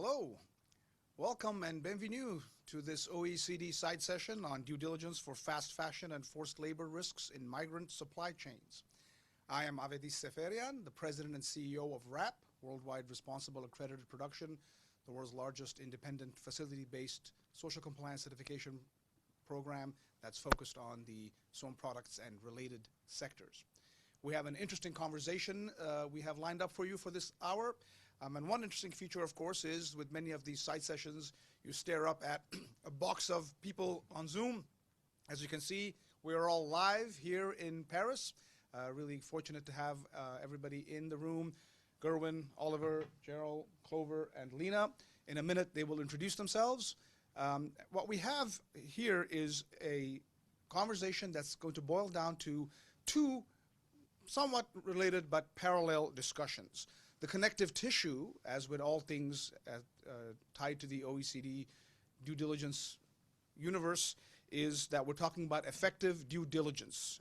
Hello, welcome and bienvenue to this OECD side session on due diligence for fast fashion and forced labor risks in migrant supply chains. I am Avedis Seferian, the President and CEO of WRAP, Worldwide Responsible Accredited Production, the world's largest independent facility-based social compliance certification program that's focused on the sewn products and related sectors. We have an interesting conversation we have lined up for you for this hour. And one interesting feature, of course, is with many of these side sessions, you stare up at a box of people on Zoom. As you can see, we are all live here in Paris. Really fortunate to have everybody in the room. Gerwin, Oliver, Gerald, Clover, and Lena. In a minute, they will introduce themselves. What we have here is a conversation that's going to boil down to two somewhat related but parallel discussions. The connective tissue, as with all things tied to the OECD due diligence universe, is that we're talking about effective due diligence.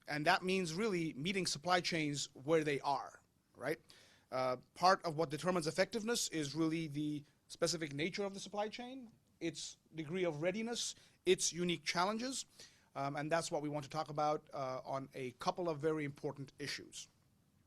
And that means really meeting supply chains where they are, right? Part of what determines effectiveness is really the specific nature of the supply chain, its degree of readiness, its unique challenges, and that's what we want to talk about on a couple of very important issues.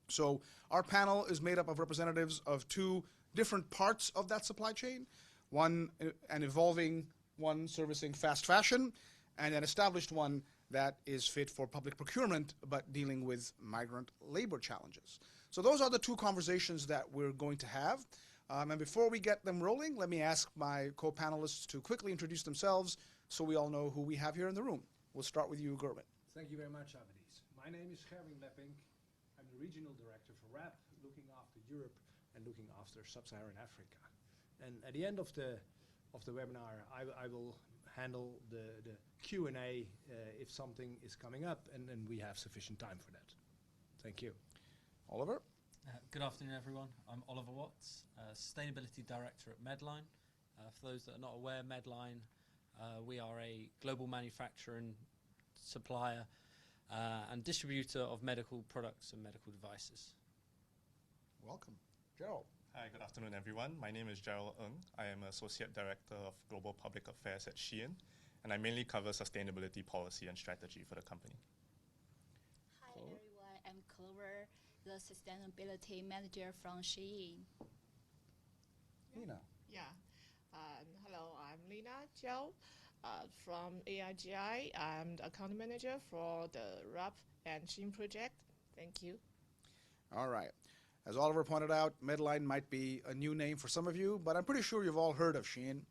So our panel is made up of representatives of two different parts of that supply chain, one an evolving one servicing fast fashion, and an established one that is fit for public procurement but dealing with migrant labor challenges. So those are the two conversations that we're going to have. And before we get them rolling, let me ask my co-panelists to quickly introduce themselves so we all know who we have here in the room. We'll start with you, Gerwin. Thank you very much, Avedis. My name is Gerwin Leppink. I'm the regional director for WRAP, looking after Europe and looking after sub-Saharan Africa. And at the end of the webinar, I will handle the Q&A if something is coming up, and then we have sufficient time for that. Thank you. Oliver? Good afternoon, everyone. I'm Oliver Watts, Sustainability Director at Medline. For those that are not aware, Medline, we are a global manufacturer and supplier and distributor of medical products and medical devices. Welcome. Gerald. Hi, good afternoon, everyone. My name is Gerald Ng. I am Associate Director of Global Public Affairs at SHEIN, and I mainly cover sustainability policy and strategy for the company. Hi, everyone. I'm Clover, the Sustainability Manager from SHEIN. Lena. Yeah. Hello, I'm Lena Zhao from ALGI. I'm the account manager for the WRAP and SHEIN project. Thank you. All right. As Oliver pointed out, Medline might be a new name for some of you, but I'm pretty sure you've all heard of SHEIN,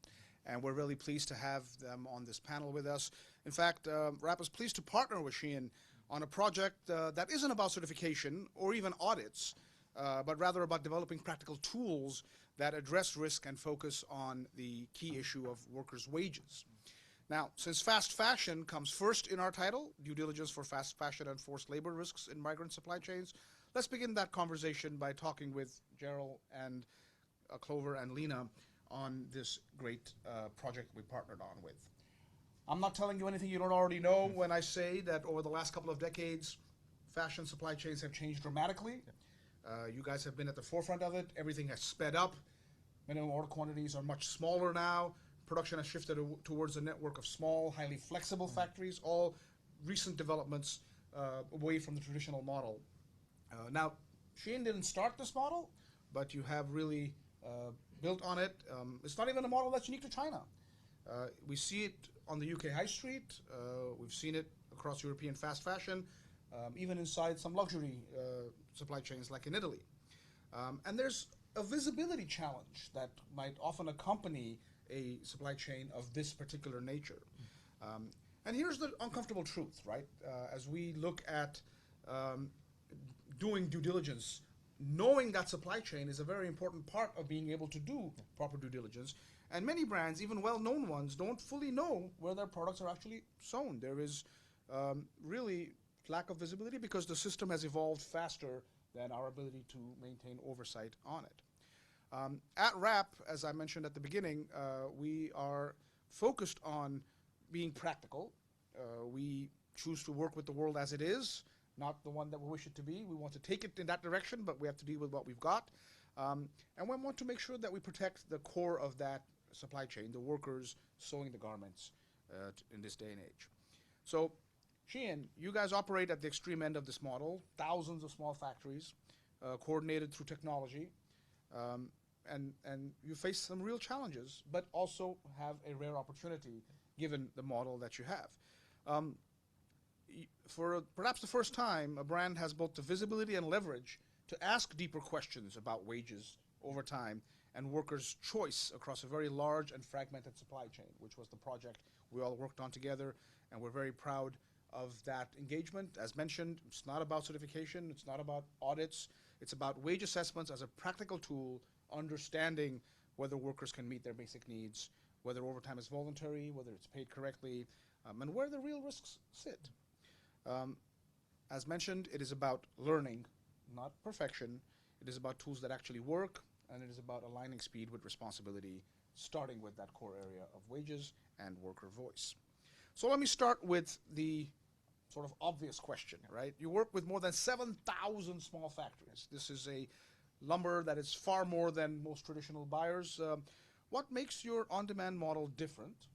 and we're really pleased to have them on this panel with us. In fact, WRAP is pleased to partner with SHEIN on a project that isn't about certification or even audits, but rather about developing practical tools that address risk and focus on the key issue of workers' wages. Now, since fast fashion comes first in our title, due diligence for fast fashion and forced labor risks in migrant supply chains, let's begin that conversation by talking with Gerald and Clover and Lena on this great project we partnered on with. I'm not telling you anything you don't already know when I say that over the last couple of decades, fashion supply chains have changed dramatically. You guys have been at the forefront of it. Everything has sped up. Minimum order quantities are much smaller now. Production has shifted towards a network of small, highly flexible factories, all recent developments away from the traditional model. Now, SHEIN didn't start this model, but you have really built on it. It's not even a model that's unique to China. We see it on the UK high street. We've seen it across European fast fashion, even inside some luxury supply chains like in Italy. And there's a visibility challenge that might often accompany a supply chain of this particular nature. And here's the uncomfortable truth, right? As we look at doing due diligence, knowing that supply chain is a very important part of being able to do proper due diligence. And many brands, even well-known ones, don't fully know where their products are actually sewn. There is really lack of visibility because the system has evolved faster than our ability to maintain oversight on it. At WRAP, as I mentioned at the beginning, we are focused on being practical. We choose to work with the world as it is, not the one that we wish it to be. We want to take it in that direction, but we have to deal with what we've got. And we want to make sure that we protect the core of that supply chain, the workers sewing the garments in this day and age. So, SHEIN, you guys operate at the extreme end of this model, thousands of small factories, coordinated through technology, and you face some real challenges, but also have a rare opportunity given the model that you have. For perhaps the first time, a brand has both the visibility and leverage to ask deeper questions about wages, overtime, and workers' choice across a very large and fragmented supply chain, which was the project we all worked on together, and we're very proud of that engagement. As mentioned, it's not about certification, it's not about audits, it's about wage assessments as a practical tool, understanding whether workers can meet their basic needs, whether overtime is voluntary, whether it's paid correctly, and where the real risks sit. As mentioned, it is about learning, not perfection. It is about tools that actually work, and it is about aligning speed with responsibility, starting with that core area of wages and worker voice. So let me start with the sort of obvious question, right? You work with more than 7,000 small factories. This is a lumber that is far more than most traditional buyers. What makes your on-demand model different,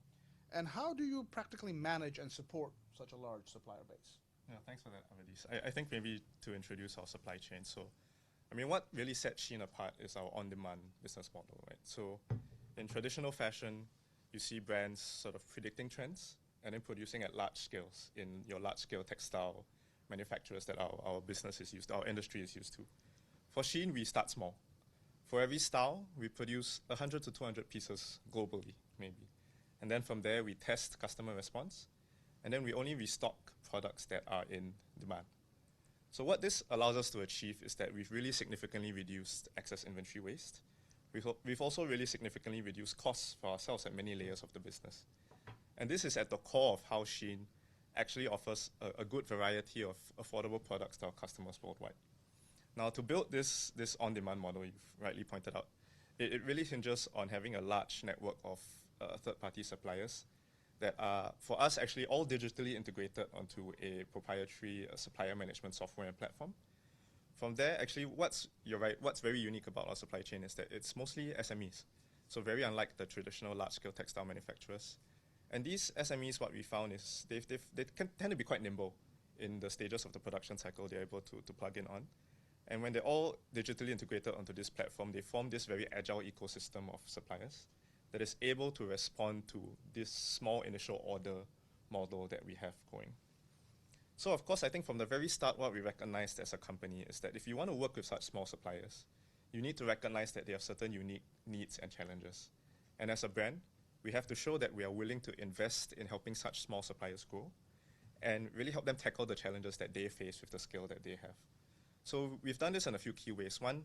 and how do you practically manage and support such a large supplier base? Yeah, thanks for that, Avedis. I think maybe to introduce our supply chain. So, I mean, what really sets SHEIN apart is our on-demand business model, right? So, in traditional fashion, you see brands sort of predicting trends and then producing at large scales in your large-scale textile manufacturers that our business is used to, our industry is used to. For SHEIN, we start small. For every style, we produce 100 to 200 pieces globally, maybe. And then from there, we test customer response, and then we only restock products that are in demand. So what this allows us to achieve is that we've really significantly reduced excess inventory waste. We've also really significantly reduced costs for ourselves at many layers of the business. And this is at the core of how SHEIN actually offers a good variety of affordable products to our customers worldwide. Now, to build this on-demand model, you've rightly pointed out, it really hinges on having a large network of third-party suppliers that are, for us, actually all digitally integrated onto a proprietary supplier management software and platform. From there, actually, you're right, what's very unique about our supply chain is that it's mostly SMEs. So very unlike the traditional large-scale textile manufacturers. And these SMEs, what we found is they can tend to be quite nimble in the stages of the production cycle they're able to plug in on. And when they're all digitally integrated onto this platform, they form this very agile ecosystem of suppliers that is able to respond to this small initial order model that we have going. So of course, I think from the very start, what we recognized as a company is that if you want to work with such small suppliers, you need to recognize that they have certain unique needs and challenges. And as a brand, we have to show that we are willing to invest in helping such small suppliers grow and really help them tackle the challenges that they face with the scale that they have. So we've done this in a few key ways. One,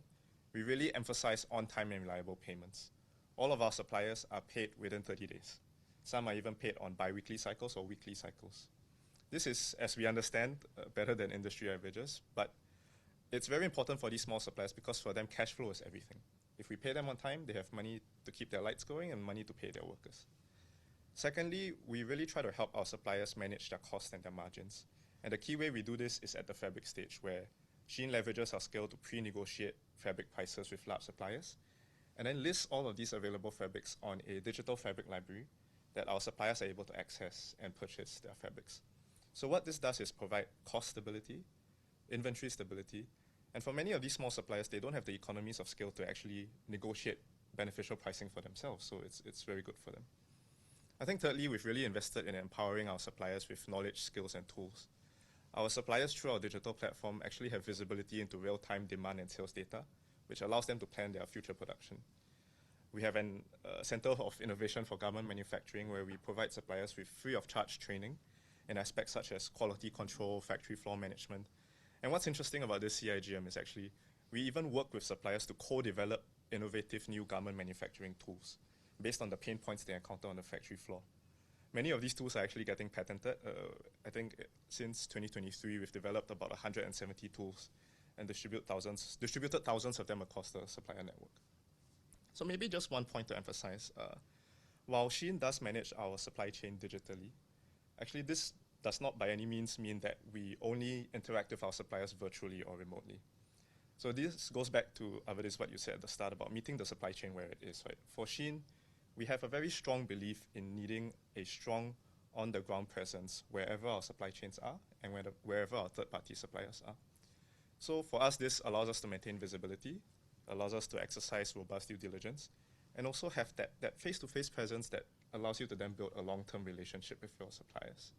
we really emphasize on-time and reliable payments. All of our suppliers are paid within 30 days. Some are even paid on bi-weekly cycles or weekly cycles. This is, as we understand, better than industry averages, but it's very important for these small suppliers because for them, cash flow is everything. If we pay them on time, they have money to keep their lights going and money to pay their workers. Secondly, we really try to help our suppliers manage their costs and their margins. And the key way we do this is at the fabric stage, where SHEIN leverages our scale to pre-negotiate fabric prices with large suppliers, and then list all of these available fabrics on a digital fabric library that our suppliers are able to access and purchase their fabrics. So what this does is provide cost stability, inventory stability, and for many of these small suppliers, they don't have the economies of scale to actually negotiate beneficial pricing for themselves, so it's very good for them. I think thirdly, we've really invested in empowering our suppliers with knowledge, skills, and tools. Our suppliers through our digital platform actually have visibility into real-time demand and sales data, which allows them to plan their future production. We have a Center of Innovation for Garment Manufacturing where we provide suppliers with free of charge training in aspects such as quality control, factory floor management. And what's interesting about this CIGM is actually we even work with suppliers to co-develop innovative new garment manufacturing tools based on the pain points they encounter on the factory floor. Many of these tools are actually getting patented. I think since 2023, we've developed about 170 tools and distributed thousands of them across the supplier network. So maybe just one point to emphasize. While SHEIN does manage our supply chain digitally, actually this does not by any means mean that we only interact with our suppliers virtually or remotely. So this goes back to Avedis, what you said at the start about meeting the supply chain where it is, right? For SHEIN, we have a very strong belief in needing a strong on-the-ground presence wherever our supply chains are and wherever our third-party suppliers are. So for us, this allows us to maintain visibility, allows us to exercise robust due diligence, and also have that face-to-face presence that allows you to then build a long-term relationship with your suppliers.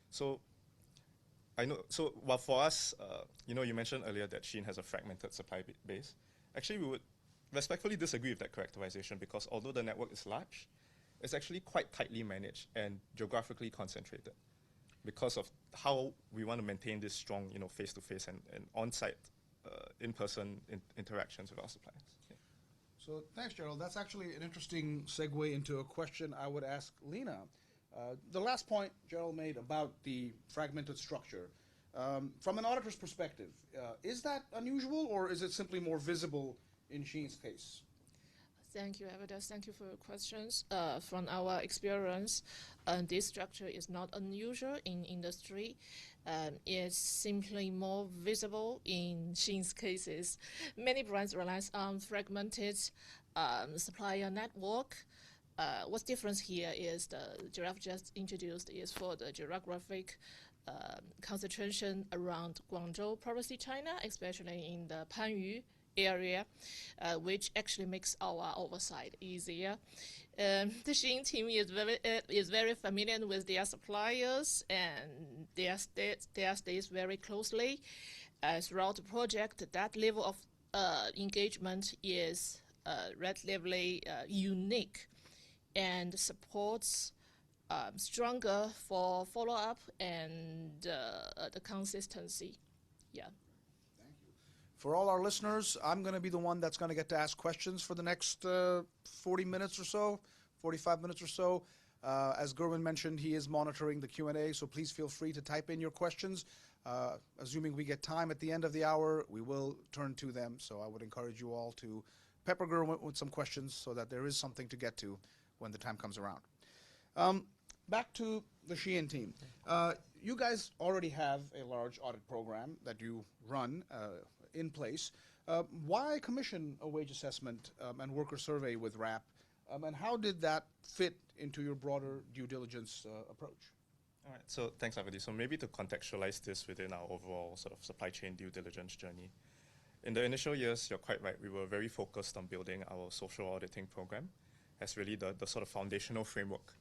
So I know, so while for us, you know, you mentioned earlier that SHEIN has a fragmented supply base. Actually, we would respectfully disagree with that characterization, because although the network is large, it's actually quite tightly managed and geographically concentrated because of how we want to maintain this strong, you know, face-to-face and on-site, in-person interactions with our suppliers. Yeah. So thanks, Gerald. That's actually an interesting segue into a question I would ask Lena. The last point Gerald made about the fragmented structure, from an auditor's perspective, is that unusual, or is it simply more visible in SHEIN's case? Thank you, Avedis. Thank you for your questions. From our experience, this structure is not unusual in industry. It's simply more visible in SHEIN's cases. Many brands rely on fragmented supplier network. What's different here is the graph just introduced is for the geographic concentration around Guangzhou province, China, especially in the Panyu area, which actually makes our oversight easier. The SHEIN team is very familiar with their suppliers, and their stays very closely. Throughout the project, that level of engagement is relatively unique and supports stronger for follow-up and the consistency. Yeah. For all our listeners, I'm going to be the one that's going to get to ask questions for the next 40 minutes or so, 45 minutes or so. As Gerwin mentioned, he is monitoring the Q&A, so please feel free to type in your questions. Assuming we get time at the end of the hour, we will turn to them. So I would encourage you all to pepper Gerwin with some questions so that there is something to get to when the time comes around. Back to the SHEIN team. You guys already have a large audit program that you run in place. Why commission a wage assessment and worker survey with RAP, and how did that fit into your broader due diligence approach? All right, so thanks, Avedis. So maybe to contextualize this within our overall sort of supply chain due diligence journey. In the initial years, you're quite right, we were very focused on building our social auditing program as really the sort of foundational framework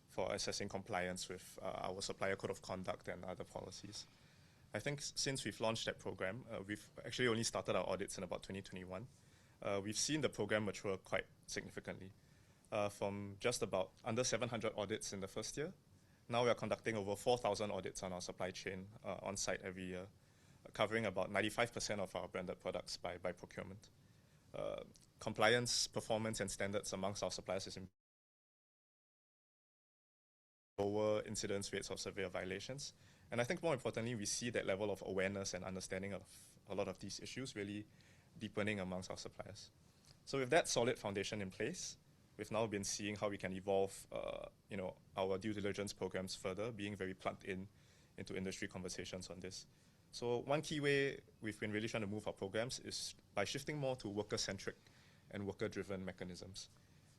for assessing compliance with our supplier code of conduct and other policies. I think since we've launched that program, we've actually only started our audits in about 2021. We've seen the program mature quite significantly. From just about under 700 audits in the first year, now we are conducting over 4,000 audits on our supply chain on site every year, covering about 95% of our branded products by procurement. Compliance, performance, and standards amongst our suppliers is lower incidence rates of severe violations. And I think more importantly, we see that level of awareness and understanding of a lot of these issues really deepening amongst our suppliers. So with that solid foundation in place, we've now been seeing how we can evolve you know, our due diligence programs further, being very plugged into industry conversations on this. So one key way we've been really trying to move our programs is by shifting more to worker-centric and worker-driven mechanisms.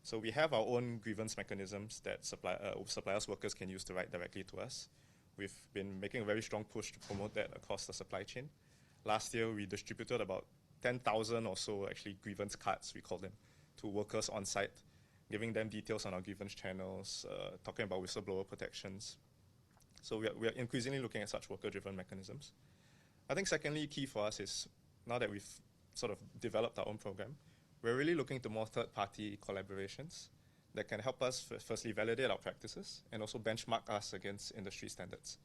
So we have our own grievance mechanisms that suppliers' workers can use to write directly to us. We've been making a very strong push to promote that across the supply chain. Last year, we distributed about 10,000 or so actually grievance cards, we call them, to workers on site, giving them details on our grievance channels, talking about whistleblower protections. So we are increasingly looking at such worker-driven mechanisms. I think secondly, key for us is now that we've sort of developed our own program, we're really looking to more third-party collaborations that can help us firstly validate our practices and also benchmark us against industry standards.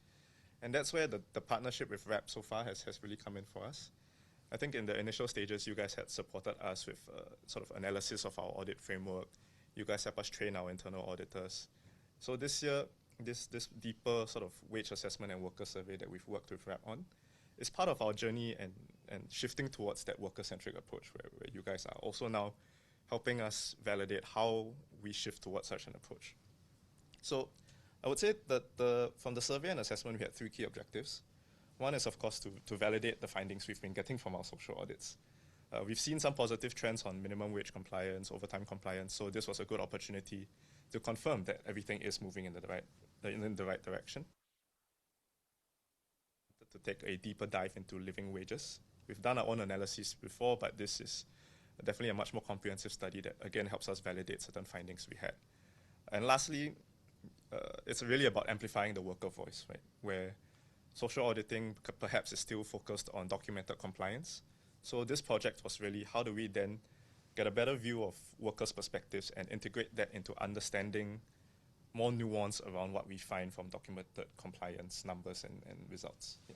And that's where the partnership with RAP so far has really come in for us. I think in the initial stages, you guys had supported us with sort of analysis of our audit framework. You guys help us train our internal auditors. So this year, this deeper sort of wage assessment and worker survey that we've worked with RAP on is part of our journey and shifting towards that worker-centric approach where you guys are also now helping us validate how we shift towards such an approach. So I would say that from the survey and assessment, we had three key objectives. One is, of course, to validate the findings we've been getting from our social audits. We've seen some positive trends on minimum wage compliance, overtime compliance, so this was a good opportunity to confirm that everything is moving in the right direction. To take a deeper dive into living wages. We've done our own analysis before, but this is definitely a much more comprehensive study that again helps us validate certain findings we had. And lastly, it's really about amplifying the worker voice, right? Where social auditing perhaps is still focused on documented compliance. So this project was really how do we then get a better view of workers' perspectives and integrate that into understanding more nuance around what we find from documented compliance numbers and results. Yeah.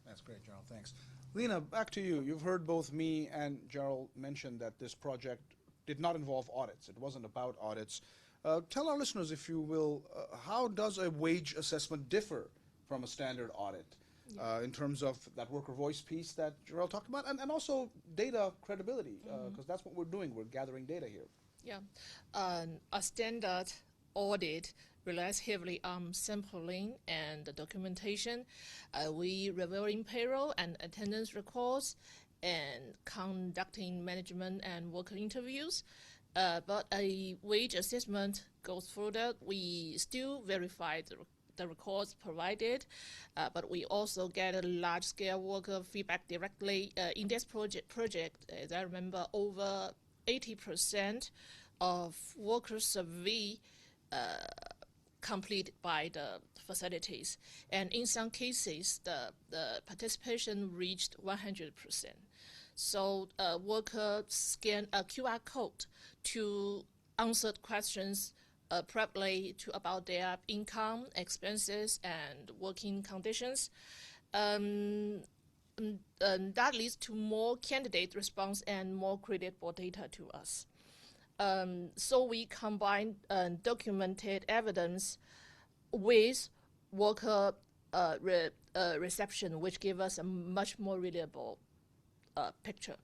That's great, Gerald. Thanks. Lena, back to you. You've heard both me and Gerald mention that this project did not involve audits. It wasn't about audits. Tell our listeners, if you will, how does a wage assessment differ from a standard audit in terms of that worker voice piece that Gerald talked about, and also data credibility, because that's what we're doing. We're gathering data here. Yeah. A standard audit relies heavily on sampling and documentation. We reviewing payroll and attendance records and conducting management and worker interviews. But a wage assessment goes further. We still verify the records provided, but we also get a large-scale worker feedback directly. In this project, as I remember, over 80% of worker survey completed by the facilities. And in some cases, the participation reached 100%. So workers scan a QR code to answer questions probably about their income, expenses, and working conditions. And that leads to more candidate response and more credible data to us. So we combine documented evidence with worker reception, which give us a much more reliable picture.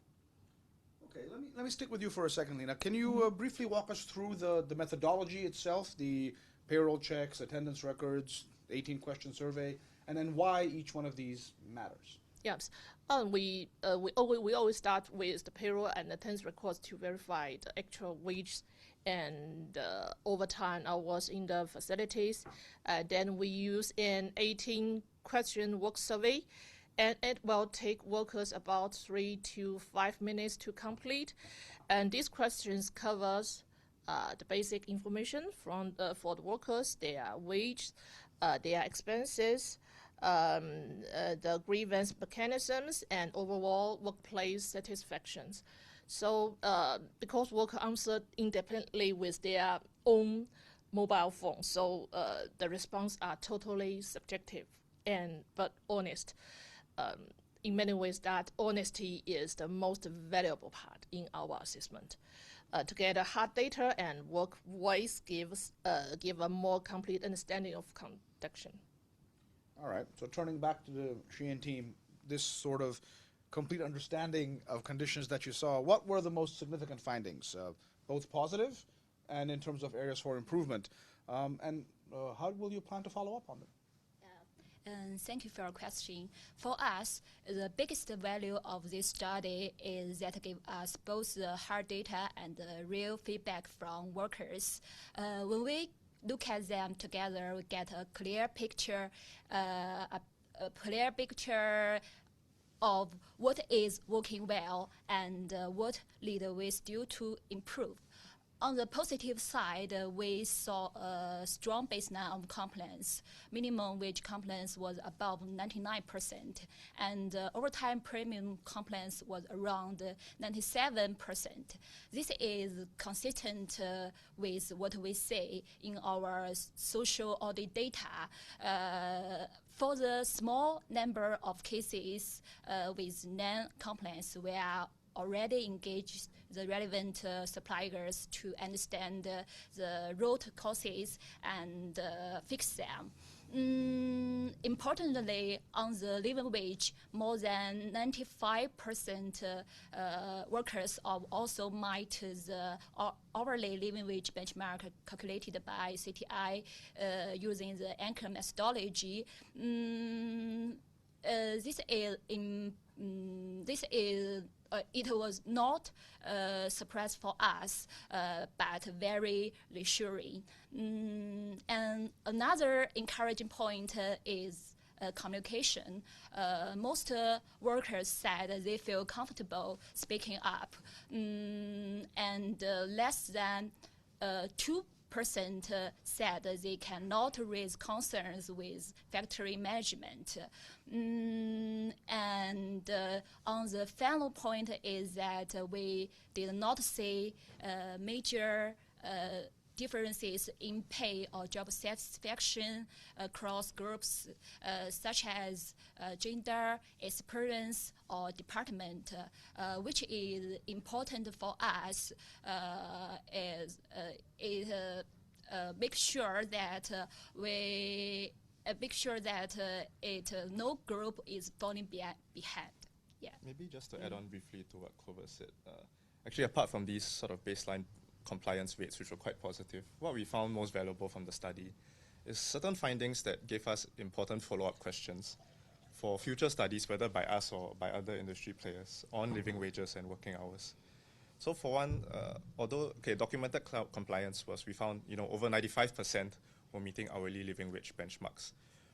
Okay, let me stick with you for a second, Lena. Can you briefly walk us through the methodology itself, the payroll checks, attendance records, 18-question survey, and then why each one of these matters? Yes. We always start with the payroll and attendance records to verify the actual wage and overtime hours in the facilities. Then we use an 18-question work survey, and it will take workers about 3 to 5 minutes to complete. And these questions covers the basic information from for the workers, their wage, their expenses, the grievance mechanisms, and overall workplace satisfactions. So because workers answered independently with their own mobile phone, so the response are totally subjective but honest. In many ways, that honesty is the most valuable part in our assessment. To get a hard data and work voice give a more complete understanding of conduction. All right, so turning back to the SHEIN team, this sort of complete understanding of conditions that you saw, what were the most significant findings, both positive and in terms of areas for improvement? And how will you plan to follow up on them? Thank you for your question. For us, the biggest value of this study is that it gives us both the hard data and the real feedback from workers. When we look at them together, we get a clear picture, of what is working well and what need we still to improve. On the positive side, we saw a strong baseline of compliance. Minimum wage compliance was above 99%, and overtime premium compliance was around 97%. This is consistent with what we see in our social audit data. For the small number of cases with non-compliance, we are already engaged the relevant suppliers to understand the root causes and fix them. Importantly, on the living wage, more than 95% workers also met the hourly living wage benchmark calculated by CTI using the anchor methodology. This is it was not a surprise for us, but very reassuring. And another encouraging point is communication. Most workers said they feel comfortable speaking up, and less than 2% said they cannot raise concerns with factory management. And on the final point is that we did not see major differences in pay or job satisfaction across groups such as gender, experience, or department, which is important for us as it make sure that no group is falling behind. Yeah. Maybe just to add on briefly to what Clover said, actually apart from these sort of baseline compliance rates, which were quite positive, what we found most valuable from the study is certain findings that gave us important follow-up questions for future studies, whether by us or by other industry players, on living wages and working hours. So for one, although documented compliance was, we found over 95% were meeting hourly living wage benchmarks.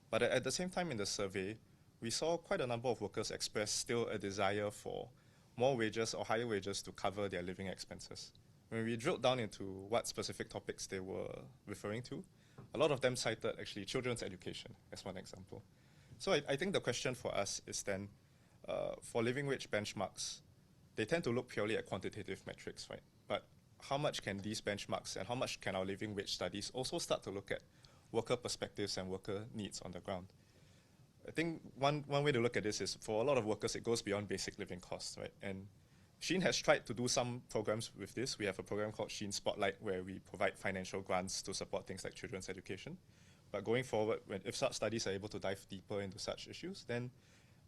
But at the same time in the survey, we saw quite a number of workers express still a desire for more wages or higher wages to cover their living expenses. When we drilled down into what specific topics they were referring to, a lot of them cited actually children's education as one example. So I think the question for us is then, for living wage benchmarks, they tend to look purely at quantitative metrics, right? But how much can these benchmarks and how much can our living wage studies also start to look at worker perspectives and worker needs on the ground? I think one way to look at this is, for a lot of workers, it goes beyond basic living costs, right? And SHEIN has tried to do some programs with this. We have a program called SHEIN Spotlight, where we provide financial grants to support things like children's education. But going forward, if such studies are able to dive deeper into such issues, then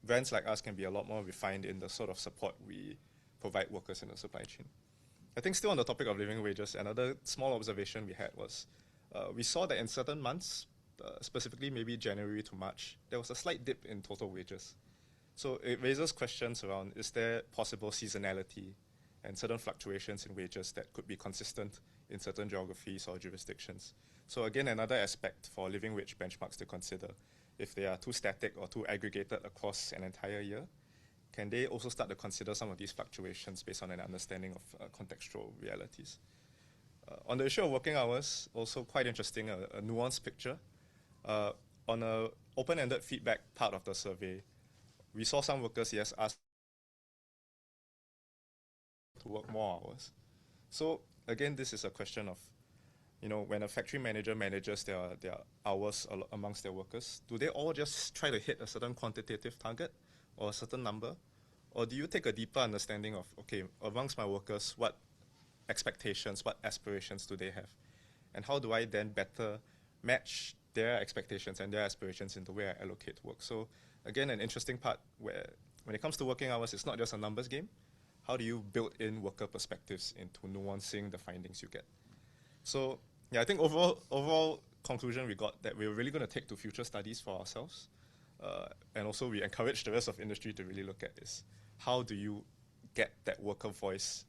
brands like us can be a lot more refined in the sort of support we provide workers in the supply chain. I think still on the topic of living wages, another small observation we had was we saw that in certain months, specifically maybe January to March, there was a slight dip in total wages. So it raises questions around, is there possible seasonality and certain fluctuations in wages that could be consistent in certain geographies or jurisdictions? So again, another aspect for living wage benchmarks to consider. If they are too static or too aggregated across an entire year, can they also start to consider some of these fluctuations based on an understanding of contextual realities? On the issue of working hours, also quite interesting, a nuanced picture. On an open-ended feedback part of the survey, we saw some workers, yes, ask to work more hours. So again, this is a question of, when a factory manager manages their hours amongst their workers, do they all just try to hit a certain quantitative target or a certain number? Or do you take a deeper understanding of, okay, amongst my workers, what expectations, what aspirations do they have? And how do I then better match their expectations and their aspirations in the way I allocate work? So again, an interesting part where when it comes to working hours, it's not just a numbers game. How do you build in worker perspectives into nuancing the findings you get? So yeah, I think overall conclusion we got that we're really going to take to future studies for ourselves. And also we encourage the rest of industry to really look at is, how do you get that worker voice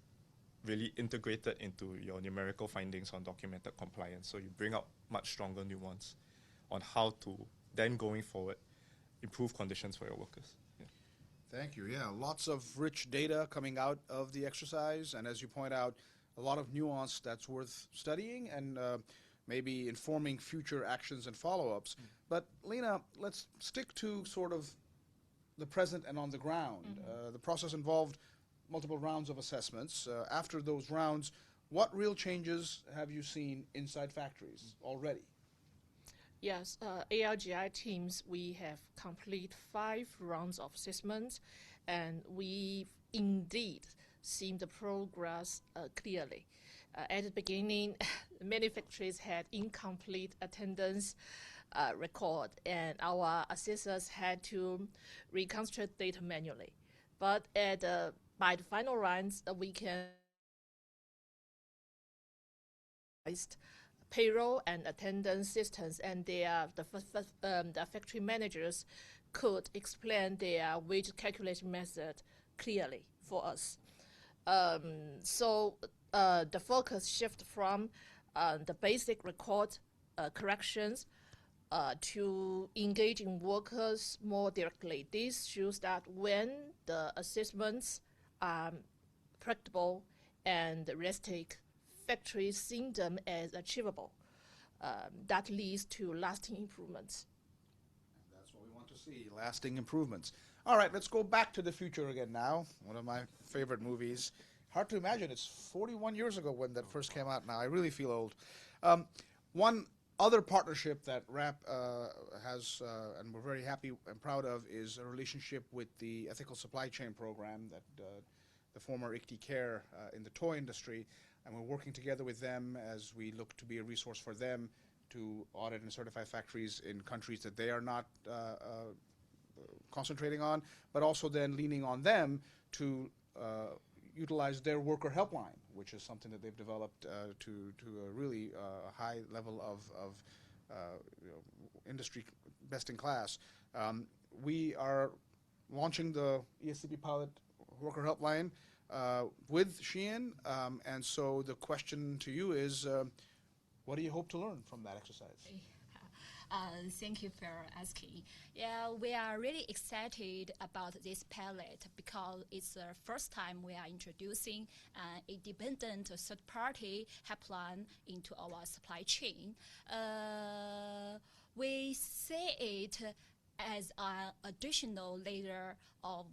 really integrated into your numerical findings on documented compliance, so you bring out much stronger nuance on how to then going forward improve conditions for your workers. Yeah. Thank you. Yeah, lots of rich data coming out of the exercise, and as you point out, a lot of nuance that's worth studying and maybe informing future actions and follow-ups. But Lena, let's stick to sort of the present and on the ground. The process involved multiple rounds of assessments. After those rounds, what real changes have you seen inside factories already? Yes, ALGI teams, we have complete 5 rounds of assessments, and we indeed seen the progress clearly. At the beginning, many factories had incomplete attendance record, and our assessors had to reconstruct data manually. But by the final rounds, we can payroll and attendance systems, and the factory managers could explain their wage calculation method clearly for us. So the focus shift from the basic record corrections to engaging workers more directly. This shows that when the assessments are practicable and realistic, factories see them as achievable. That leads to lasting improvements. And that's what we want to see, lasting improvements. All right, let's go back to the future again now, one of my favorite movies. Hard to imagine, it's 41 years ago when that first came out now. I really feel old. One other partnership that RAP has, and we're very happy and proud of, is a relationship with the Ethical Supply Chain Program that the former ICTI CARE in the toy industry, and we're working together with them as we look to be a resource for them to audit and certify factories in countries that they are not concentrating on, but also then leaning on them to utilize their worker helpline, which is something that they've developed to a really high level of industry best in class. We are launching the ESCP pilot worker helpline with SHEIN, and so the question to you is, what do you hope to learn from that exercise? Thank you for asking. Yeah, we are really excited about this pilot because it's the first time we are introducing an independent third-party helpline into our supply chain. We see it as an additional layer of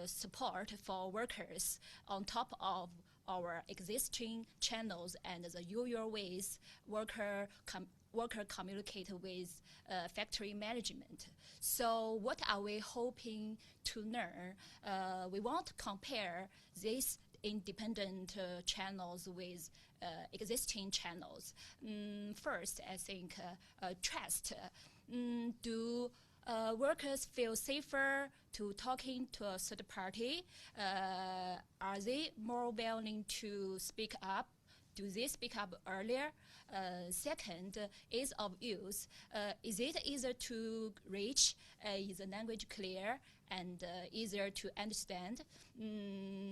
support for workers on top of our existing channels and the usual ways worker communicate with factory management. So what are we hoping to learn? We want to compare these independent channels with existing channels. First, I think trust. Do workers feel safer to talking to a third party? Are they more willing to speak up? Do they speak up earlier? Second, ease of use. Is it easier to reach? Is the language clear and easier to understand?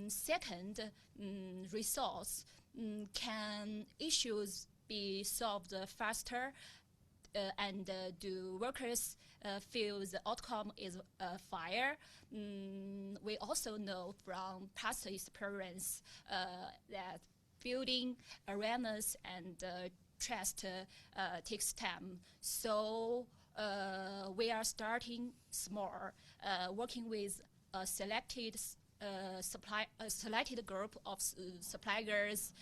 Second, resource. Can issues be solved faster? And do workers feel the outcome is fair? We also know from past experience that building awareness and trust takes time. So we are starting small, working with a selected group of suppliers,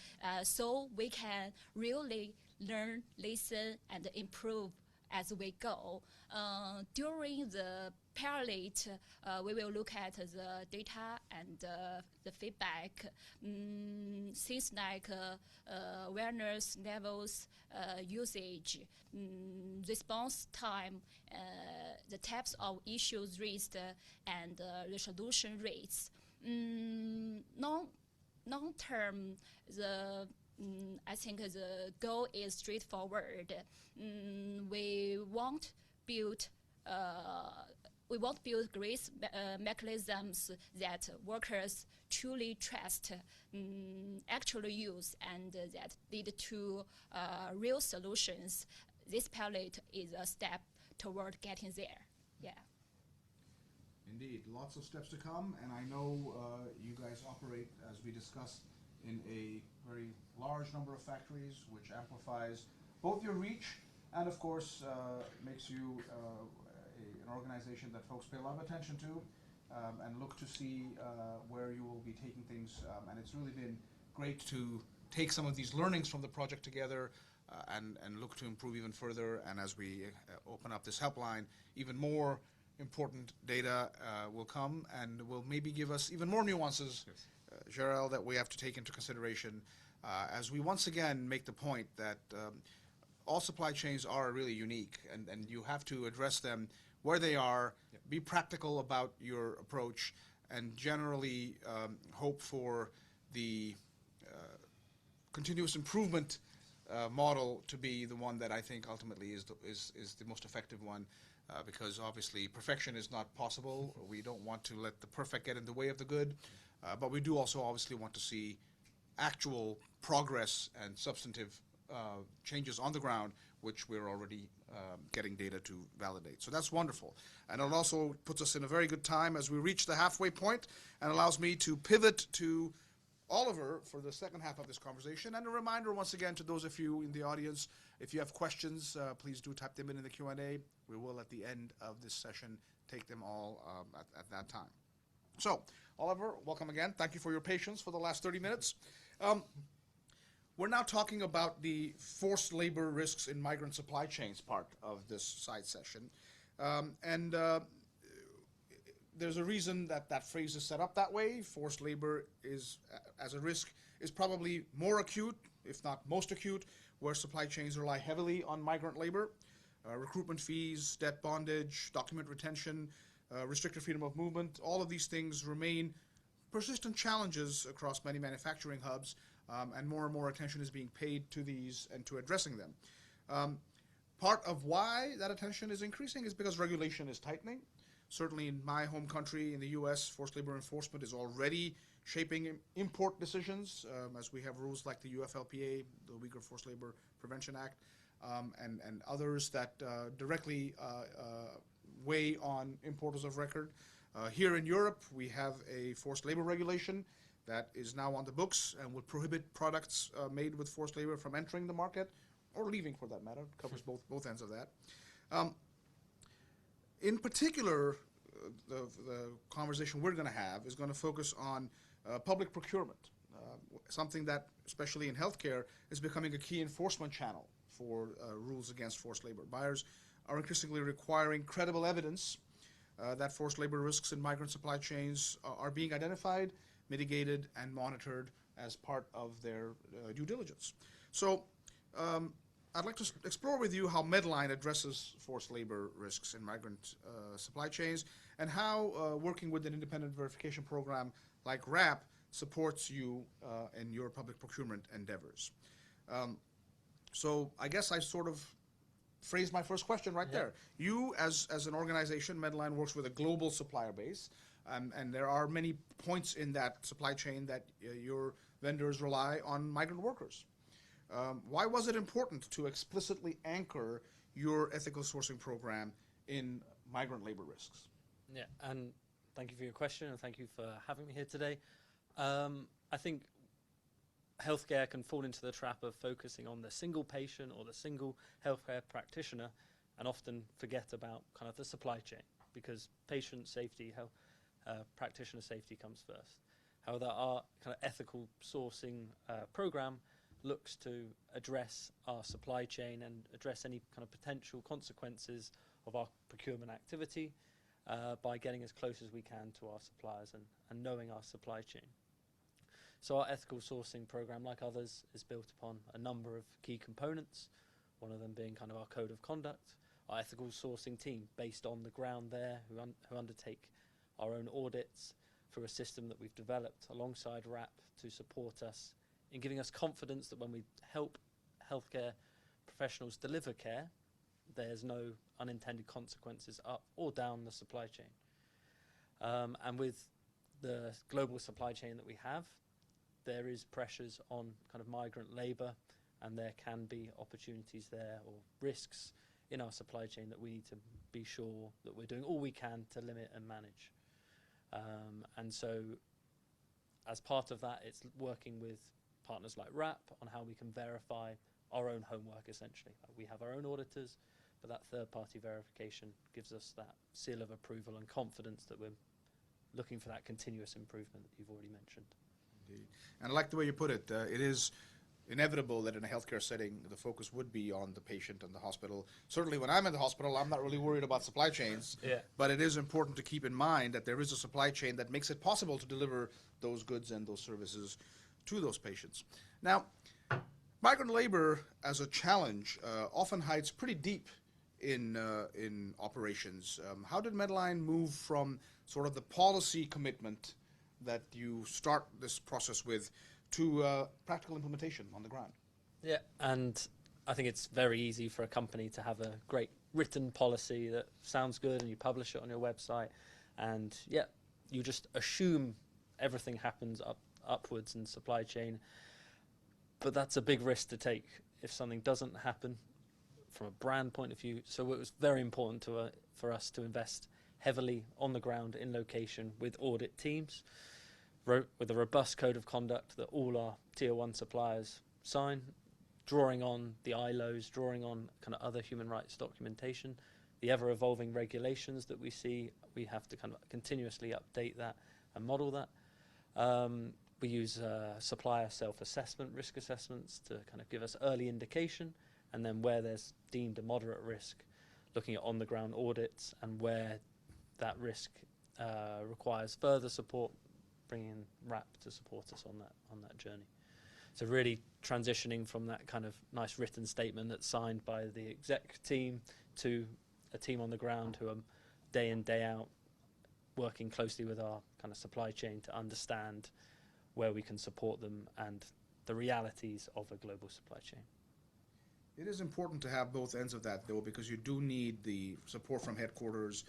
so we can really learn, listen, and improve as we go. During the pilot, we will look at the data and the feedback. Things like awareness levels, usage, response time, the types of issues raised, and resolution rates. Long-term, I think the goal is straightforward. We want build great mechanisms that workers truly trust, actually use, and that lead to real solutions. This pilot is a step toward getting there. Yeah. Indeed, lots of steps to come, and I know you guys operate, as we discussed, in a very large number of factories, which amplifies both your reach and, of course, makes you an organization that folks pay a lot of attention to and look to see where you will be taking things. And it's really been great to take some of these learnings from the project together and look to improve even further. And as we open up this helpline, even more important data will come and will maybe give us even more nuances, yes, Gerald, that we have to take into consideration as we once again make the point that all supply chains are really unique, and you have to address them where they are, yep, be practical about your approach, and generally hope for the continuous improvement model to be the one that I think ultimately is the most effective one, because obviously perfection is not possible. We don't want to let the perfect get in the way of the good. But we do also obviously want to see actual progress and substantive changes on the ground, which we're already getting data to validate. So that's wonderful. And it also puts us in a very good time as we reach the halfway point and allows me to pivot to Oliver for the second half of this conversation. And a reminder once again to those of you in the audience, if you have questions, please do type them in the Q&A. We will, at the end of this session, take them all at that time. So, Oliver, welcome again. Thank you for your patience for the last 30 minutes. We're now talking about the forced labor risks in migrant supply chains part of this side session. There's a reason that that phrase is set up that way. Forced labor is, as a risk, is probably more acute, if not most acute, where supply chains rely heavily on migrant labor. Recruitment fees, debt bondage, document retention, restricted freedom of movement, all of these things remain persistent challenges across many manufacturing hubs, and more attention is being paid to these and to addressing them. Part of why that attention is increasing is because regulation is tightening. Certainly in my home country, in the US, forced labor enforcement is already shaping import decisions, as we have rules like the UFLPA, the Uyghur Forced Labor Prevention Act, and others that directly weigh on importers of record. Here in Europe, we have a forced labor regulation that is now on the books and will prohibit products made with forced labor from entering the market, or leaving for that matter. It covers both ends of that. In particular, the conversation we're going to have is going to focus on public procurement, something that, especially in healthcare, is becoming a key enforcement channel for rules against forced labor. Buyers are increasingly requiring credible evidence that forced labor risks in migrant supply chains are being identified, mitigated, and monitored as part of their due diligence. So I'd like to explore with you how Medline addresses forced labor risks in migrant supply chains, and how working with an independent verification program like RAP supports you in your public procurement endeavors. So I guess I sort of phrased my first question right there. You, as an organization, Medline works with a global supplier base, and there are many points in that supply chain that your vendors rely on migrant workers. Why was it important to explicitly anchor your ethical sourcing program in migrant labor risks? Yeah, and thank you for your question, and thank you for having me here today. I think healthcare can fall into the trap of focusing on the single patient or the single healthcare practitioner, and often forget about kind of the supply chain, because patient safety, practitioner safety comes first. However, our kind of ethical sourcing program looks to address our supply chain and address any kind of potential consequences of our procurement activity by getting as close as we can to our suppliers and knowing our supply chain. So our ethical sourcing program, like others, is built upon a number of key components, one of them being kind of our code of conduct, our ethical sourcing team based on the ground there who undertake our own audits through a system that we've developed alongside RAP to support us in giving us confidence that when we help healthcare professionals deliver care, there's no unintended consequences up or down the supply chain. And with the global supply chain that we have, there is pressures on kind of migrant labor, and there can be opportunities there or risks in our supply chain that we need to be sure that we're doing all we can to limit and manage. And so as part of that, it's working with partners like RAP on how we can verify our own homework, essentially. We have our own auditors, but that third-party verification gives us that seal of approval and confidence that we're looking for that continuous improvement that you've already mentioned. Indeed. And I like the way you put it. It is inevitable that in a healthcare setting, the focus would be on the patient and the hospital. Certainly when I'm in the hospital, I'm not really worried about supply chains, but it is important to keep in mind that there is a supply chain that makes it possible to deliver those goods and those services to those patients. Now, migrant labor as a challenge often hides pretty deep in operations. How did Medline move from sort of the policy commitment that you start this process with to practical implementation on the ground? Yeah, and I think it's very easy for a company to have a great written policy that sounds good and you publish it on your website, and yeah, you just assume everything happens upwards in supply chain. But that's a big risk to take if something doesn't happen from a brand point of view. So it was very important for us to invest heavily on the ground in location with audit teams, with a robust code of conduct that all our tier 1 suppliers sign, drawing on the ILOs, drawing on kind of other human rights documentation, the ever-evolving regulations that we see. We have to kind of continuously update that and model that. We use supplier self-assessment, risk assessments to kind of give us early indication, and then where there's deemed a moderate risk, looking at on-the-ground audits, and where that risk requires further support, bringing in RAP to support us on that journey. So really transitioning from that kind of nice written statement that's signed by the exec team to a team on the ground who are day in, day out working closely with our kind of supply chain to understand where we can support them and the realities of a global supply chain. It is important to have both ends of that, though, because you do need the support from headquarters,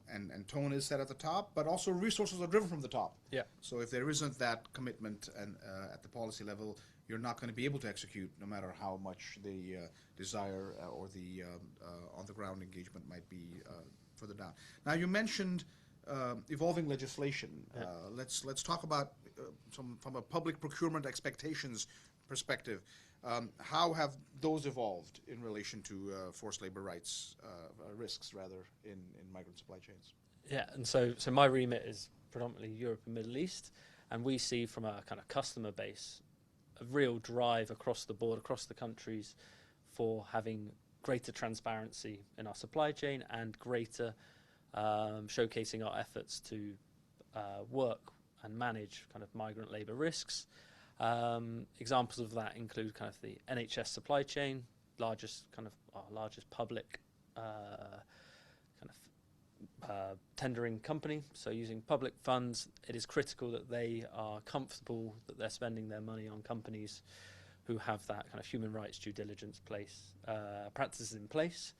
and tone is set at the top, but also resources are driven from the top. Yeah. So if there isn't that commitment and at the policy level, you're not going to be able to execute, no matter how much the desire or the on-the-ground engagement might be further down. Now, you mentioned evolving legislation. Yeah. Let's talk about from a public procurement expectations perspective. How have those evolved in relation to forced labor rights risks, rather, in migrant supply chains? Yeah, and so my remit is predominantly Europe and Middle East, and we see from a kind of customer base a real drive across the board, across the countries, for having greater transparency in our supply chain and greater showcasing our efforts to work and manage kind of migrant labor risks. Examples of that include kind of the NHS supply chain, our largest public tendering company. So using public funds, it is critical that they are comfortable that they're spending their money on companies who have that kind of human rights due diligence practices in place,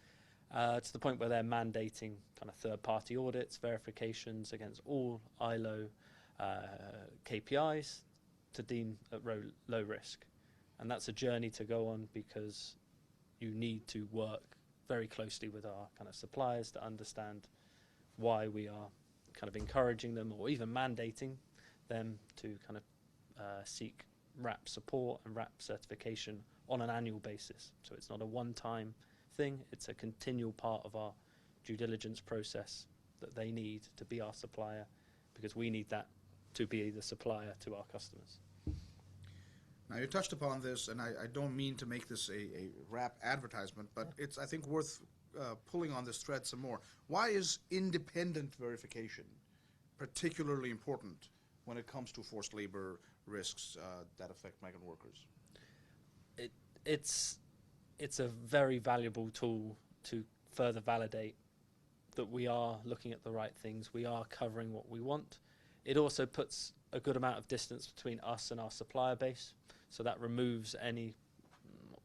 to the point where they're mandating kind of third-party audits, verifications against all ILO KPIs to deem at low risk. And that's a journey to go on, because you need to work very closely with our kind of suppliers to understand why we are kind of encouraging them or even mandating them to kind of seek RAP support and RAP certification on an annual basis. So it's not a one-time thing, it's a continual part of our due diligence process that they need to be our supplier, because we need that to be the supplier to our customers. Now, you touched upon this, and I don't mean to make this a RAP advertisement, but it's, I think, worth pulling on this thread some more. Why is independent verification particularly important when it comes to forced labor risks that affect migrant workers? It's a very valuable tool to further validate that we are looking at the right things, we are covering what we want. It also puts a good amount of distance between us and our supplier base, so that removes any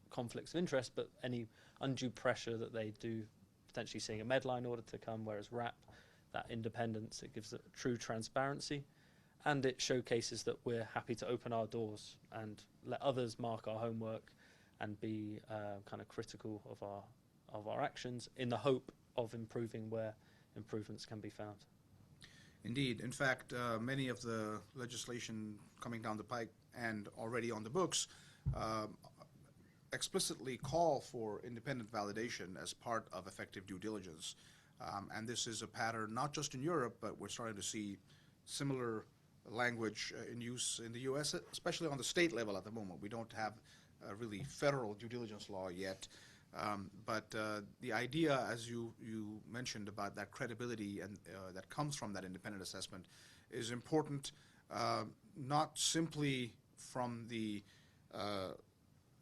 conflicts of interest, but any undue pressure that they do potentially seeing a Medline order to come, whereas RAP, that independence, it gives it true transparency, and it showcases that we're happy to open our doors and let others mark our homework and be kind of critical of our actions in the hope of improving where improvements can be found. Indeed. In fact, many of the legislation coming down the pike and already on the books explicitly call for independent validation as part of effective due diligence. And this is a pattern not just in Europe, but we're starting to see similar language in use in the U.S., especially on the state level at the moment. We don't have a really federal due diligence law yet. But the idea, as you mentioned, about that credibility and that comes from that independent assessment is important, not simply from the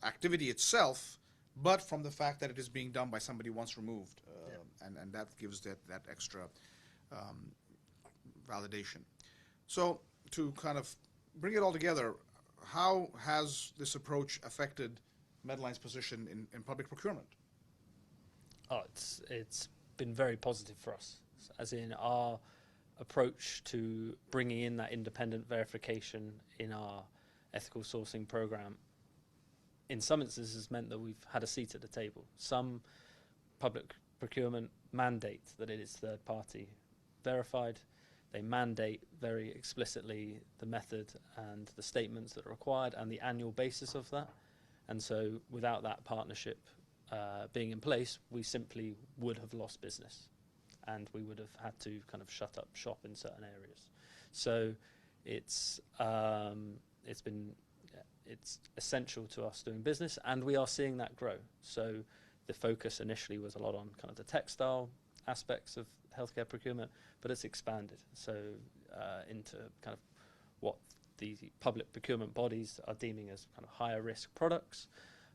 activity itself, but from the fact that it is being done by somebody once removed, and that gives that extra validation. So to kind of bring it all together, how has this approach affected Medline's position in public procurement? Oh, it's been very positive for us, as in our approach to bringing in that independent verification in our ethical sourcing program in some instances has meant that we've had a seat at the table. Some public procurement mandate that it is third party verified. They mandate very explicitly the method and the statements that are required and the annual basis of that. And so without that partnership being in place, we simply would have lost business and we would have had to kind of shut up shop in certain areas. So it's essential to us doing business, and we are seeing that grow. So the focus initially was a lot on kind of the textile aspects of healthcare procurement, but it's expanded into kind of what the public procurement bodies are deeming as kind of higher risk products,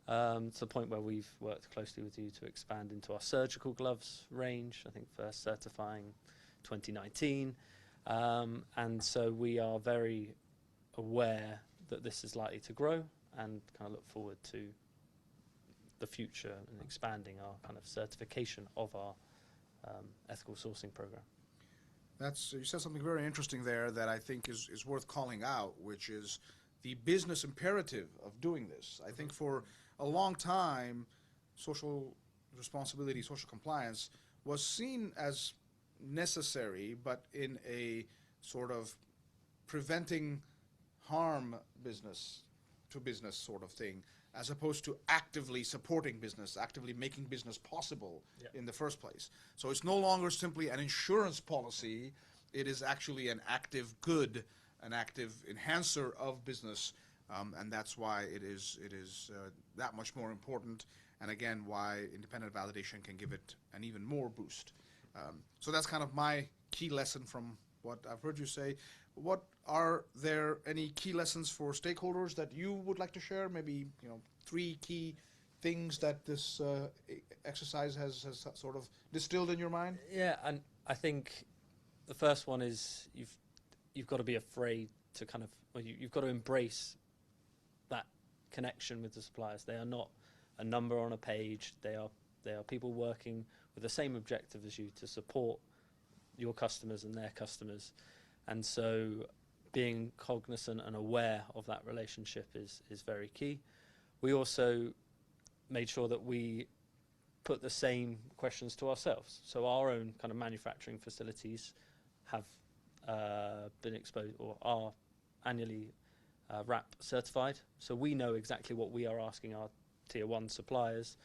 to the point where we've worked closely with you to expand into our surgical gloves range, I think first certifying 2019. And so we are very aware that this is likely to grow and kind of look forward to the future and expanding our kind of certification of our ethical sourcing program. You said something very interesting there that I think is worth calling out, which is the business imperative of doing this. I think for a long time, social responsibility, social compliance was seen as necessary, but in a sort of preventing harm business to business sort of thing, as opposed to actively supporting business, actively making business possible in the first place. So it's no longer simply an insurance policy, it is actually an active good, an active enhancer of business, and that's why it is that much more important, and again, why independent validation can give it an even more boost. So that's kind of my key lesson from what I've heard you say. What are there any key lessons for stakeholders that you would like to share? Maybe 3 key things that this exercise has sort of distilled in your mind? Yeah, and I think the first one is you've got to be afraid to kind of, well, you've got to embrace that connection with the suppliers. They are not a number on a page. They are people working with the same objective as you to support your customers and their customers. And so being cognizant and aware of that relationship is very key. We also made sure that we put the same questions to ourselves. So our own kind of manufacturing facilities have been exposed or are annually RAP certified. So we know exactly what we are asking our tier 1 suppliers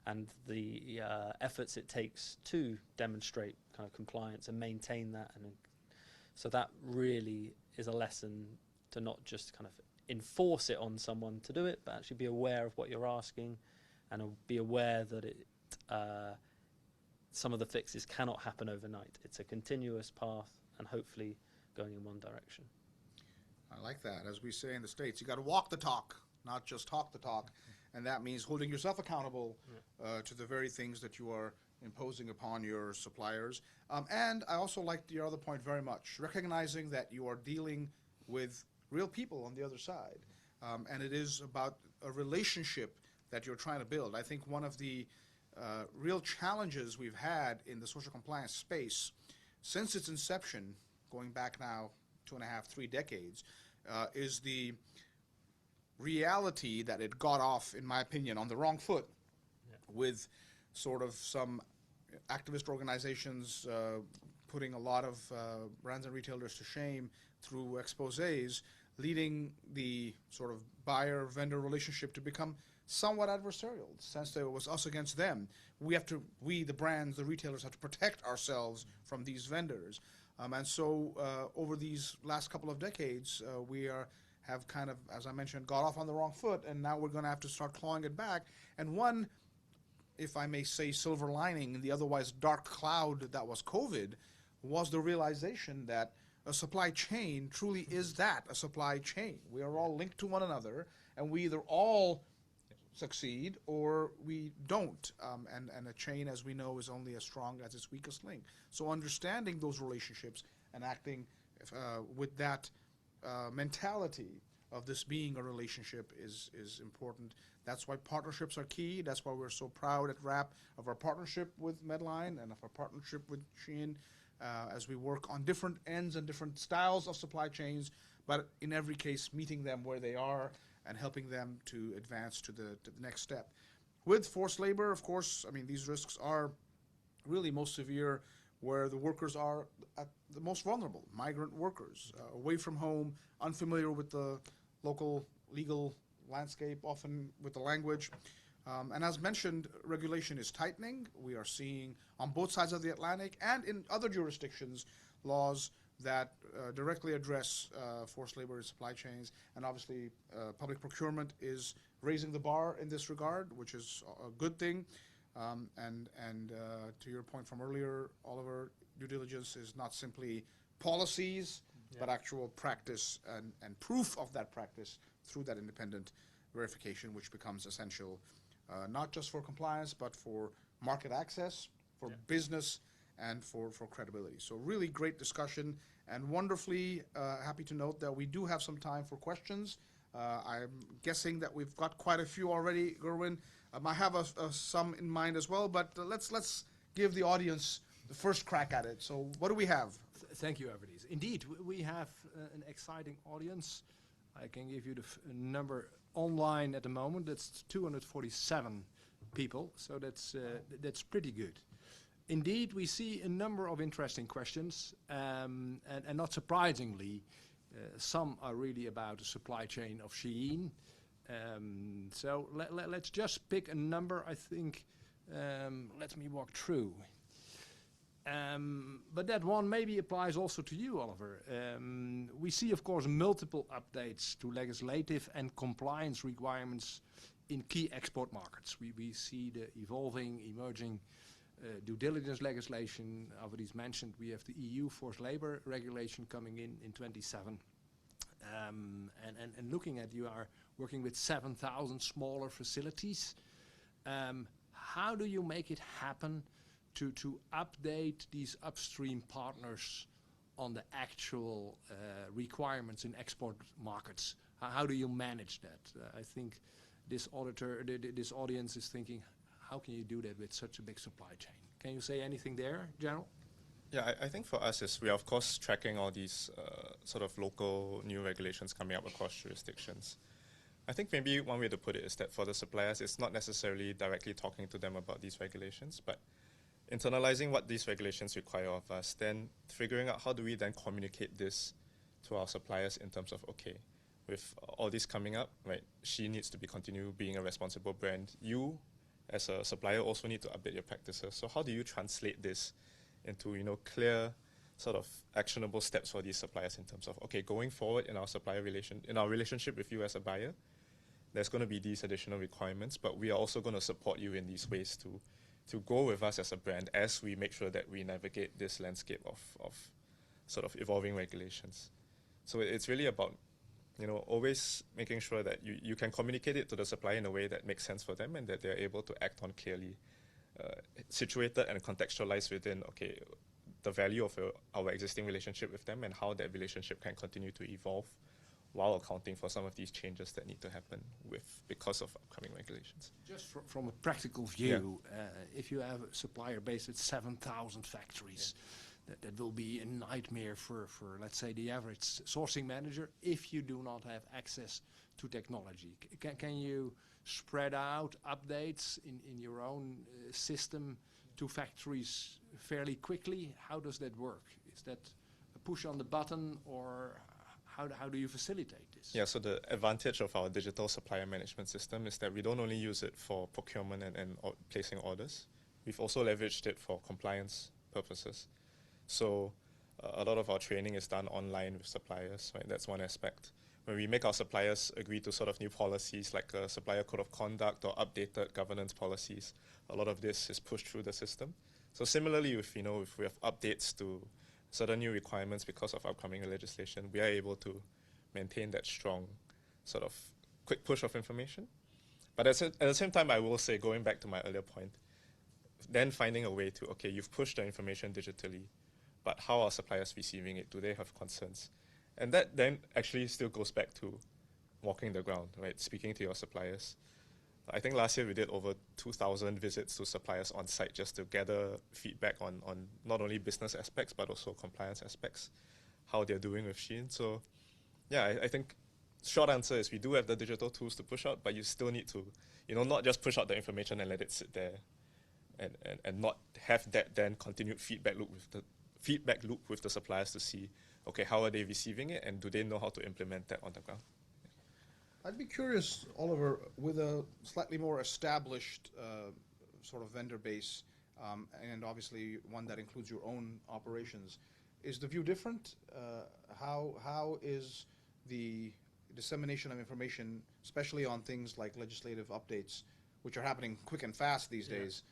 and the efforts it takes to demonstrate kind of compliance and maintain that. And so that really is a lesson to not just kind of enforce it on someone to do it, but actually be aware of what you're asking and be aware that some of the fixes cannot happen overnight. It's a continuous path and hopefully going in one direction. I like that. As we say in the States, you got to walk the talk, not just talk the talk. And that means holding yourself accountable to the very things that you are imposing upon your suppliers. And I also liked your other point very much, recognizing that you are dealing with real people on the other side. And it is about a relationship that you're trying to build. I think one of the real challenges we've had in the social compliance space since its inception, going back now 2.5, 3 decades, is the reality that it got off, in my opinion, on the wrong foot with sort of some activist organizations putting a lot of brands and retailers to shame through exposés, leading the sort of buyer-vendor relationship to become somewhat adversarial, since it was us against them. We, the brands, the retailers, have to protect ourselves from these vendors. And so over these last couple of decades, we have kind of, as I mentioned, got off on the wrong foot, and now we're going to have to start clawing it back. And one, if I may say, silver lining in the otherwise dark cloud that was COVID was the realization that a supply chain truly is that, a supply chain. We are all linked to one another, and we either all succeed or we don't. And a chain, as we know, is only as strong as its weakest link. So understanding those relationships and acting with that mentality of this being a relationship is important. That's why partnerships are key. That's why we're so proud at RAP of our partnership with Medline and of our partnership with SHEIN. as we work on different ends and different styles of supply chains, but in every case meeting them where they are and helping them to advance to the next step. With forced labor, of course, I mean, these risks are really most severe where the workers are at the most vulnerable, migrant workers, away from home, unfamiliar with the local legal landscape, often with the language. And as mentioned, regulation is tightening. We are seeing on both sides of the Atlantic and in other jurisdictions laws that directly address forced labor in supply chains. And obviously, public procurement is raising the bar in this regard, which is a good thing. And to your point from earlier, Oliver, due diligence is not simply policies, but actual practice and proof of that practice through that independent verification, which becomes essential, not just for compliance, but for market access, for business, and for credibility. So really great discussion, and wonderfully happy to note that we do have some time for questions. I'm guessing that we've got quite a few already, Gerwin. I have some in mind as well, but let's give the audience the first crack at it. So what do we have? Thank you, Avedis. Indeed, we have an exciting audience. I can give you the number online at the moment. That's 247 people, so that's pretty good. Indeed, we see a number of interesting questions, and not surprisingly, some are really about the supply chain of SHEIN. So let's just pick a number, I think. Let me walk through. But that one maybe applies also to you, Oliver. We see, of course, multiple updates to legislative and compliance requirements in key export markets. We see the evolving, emerging due diligence legislation. Avedis mentioned we have the EU forced labor regulation coming in 27. And looking at, you are working with 7,000 smaller facilities. How do you make it happen to update these upstream partners on the actual requirements in export markets? How do you manage that? I think this audience is thinking, how can you do that with such a big supply chain? Can you say anything there, General? Yeah, I think for us we are of course tracking all these sort of local new regulations coming up across jurisdictions. I think maybe one way to put it is that for the suppliers, it's not necessarily directly talking to them about these regulations, but internalizing what these regulations require of us, then figuring out how do we then communicate this to our suppliers in terms of, okay, with all this coming up, right, she needs to continue being a responsible brand. You, as a supplier, also need to update your practices. So how do you translate this into, clear sort of actionable steps for these suppliers in terms of, okay, going forward in our relationship with you as a buyer, there's going to be these additional requirements, but we are also going to support you in these ways to go with us as a brand as we make sure that we navigate this landscape of sort of evolving regulations. So it's really about, always making sure that you can communicate it to the supplier in a way that makes sense for them and that they're able to act on clearly, situated and contextualized within, okay, the value of our existing relationship with them and how that relationship can continue to evolve while accounting for some of these changes that need to happen because of upcoming regulations. Just from a practical view, if you have a supplier base at 7,000 factories, that will be a nightmare for, let's say, the average sourcing manager if you do not have access to technology. Can you spread out updates in your own system to factories fairly quickly? How does that work? Is that a push on the button, or how do you facilitate this? Yeah, so the advantage of our digital supplier management system is that we don't only use it for procurement and placing orders. We've also leveraged it for compliance purposes. So a lot of our training is done online with suppliers, right? That's one aspect. When we make our suppliers agree to sort of new policies like a supplier code of conduct or updated governance policies, a lot of this is pushed through the system. So similarly, if we have updates to certain new requirements because of upcoming legislation, we are able to maintain that strong sort of quick push of information. But at the same time, I will say, going back to my earlier point, then finding a way to, okay, you've pushed the information digitally, but how are suppliers receiving it? Do they have concerns? And that then actually still goes back to walking the ground, right? Speaking to your suppliers. I think last year we did over 2,000 visits to suppliers on site just to gather feedback on not only business aspects but also compliance aspects, how they're doing with SHEIN. So yeah, I think short answer is we do have the digital tools to push out, but you still need to, not just push out the information and let it sit there and not have that then continued feedback loop with the suppliers to see, okay, how are they receiving it and do they know how to implement that on the ground? I'd be curious, Oliver, with a slightly more established sort of vendor base, and obviously one that includes your own operations, is the view different? How is the dissemination of information, especially on things like legislative updates, which are happening quick and fast these days,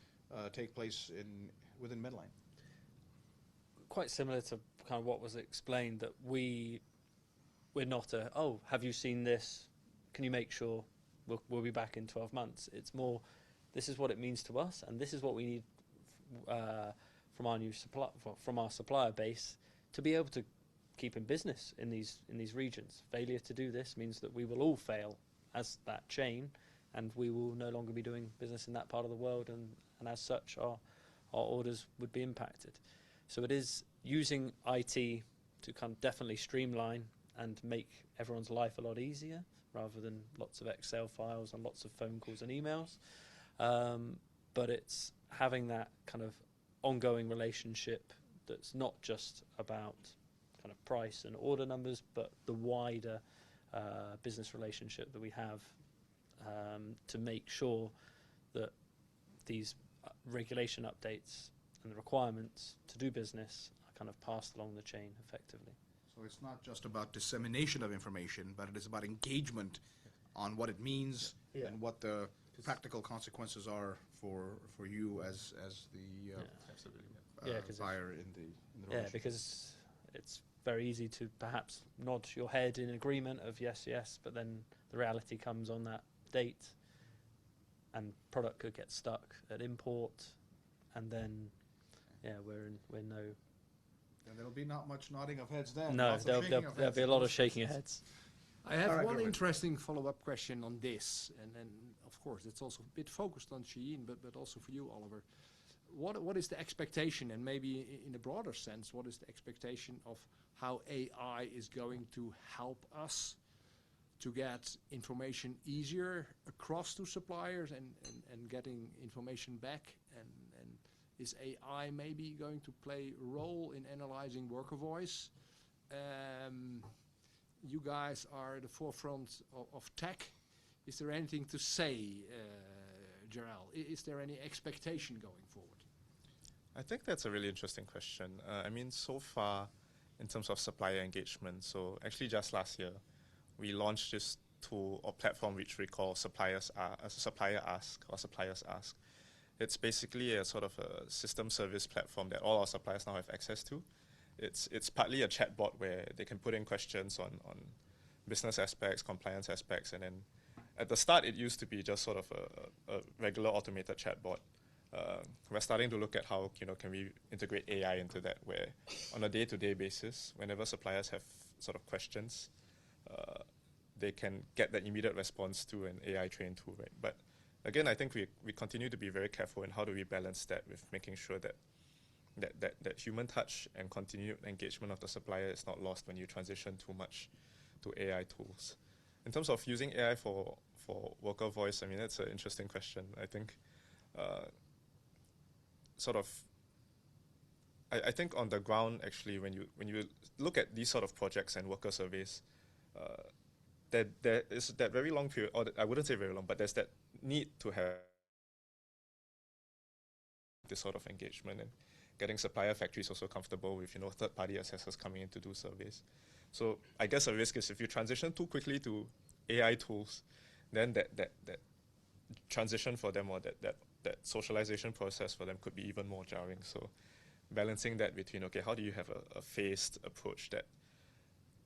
take place within Medline? Quite similar to kind of what was explained, that we're not have you seen this? Can you make sure we'll be back in 12 months? It's more, this is what it means to us, and this is what we need from our supplier base to be able to keep in business in these regions. Failure to do this means that we will all fail as that chain, and we will no longer be doing business in that part of the world, and as such our orders would be impacted. So it is using IT to kind of definitely streamline and make everyone's life a lot easier, rather than lots of Excel files and lots of phone calls and emails. But it's having that kind of ongoing relationship that's not just about kind of price and order numbers, but the wider business relationship that we have, to make sure that these regulation updates and the requirements to do business are kind of passed along the chain effectively. So it's not just about dissemination of information, but it is about engagement on what it means and what the practical consequences are for you as the buyer in the relationship. Because it's very easy to perhaps nod your head in agreement of yes, but then the reality comes on that date, and product could get stuck at import, and then we're no. And there'll be not much nodding of heads then. No, there'll be a lot of shaking of heads. I have one Gerwin. interesting follow-up question on this, and of course it's also a bit focused on SHEIN, but also for you, Oliver. What is the expectation, and maybe in a broader sense, what is the expectation of how AI is going to help us to get information easier across to suppliers and getting information back? And is AI maybe going to play a role in analyzing worker voice? You guys are at the forefront of tech. Is there anything to say, Jarell? Is there any expectation going forward? I think that's a really interesting question. I mean, so far, in terms of supplier engagement, so actually just last year, we launched this tool or platform which we call Suppliers Ask. It's basically a sort of a system service platform that all our suppliers now have access to. It's partly a chatbot where they can put in questions on business aspects, compliance aspects, and then at the start it used to be just sort of a regular automated chatbot. We're starting to look at how can we integrate AI into that, where on a day-to-day basis, whenever suppliers have sort of questions, they can get that immediate response to an AI-trained tool, right? But again, I think we continue to be very careful in how do we balance that with making sure that human touch and continued engagement of the supplier is not lost when you transition too much to AI tools. In terms of using AI for worker voice, I mean, that's an interesting question. I think I think on the ground, actually, when you look at these sort of projects and worker surveys, there is that very long period, or I wouldn't say very long, but there's that need to have this sort of engagement and getting supplier factories also comfortable with third-party assessors coming in to do surveys. So I guess a risk is if you transition too quickly to AI tools, then that transition for them, or that socialization process for them could be even more jarring. So balancing that between, okay, how do you have a phased approach that,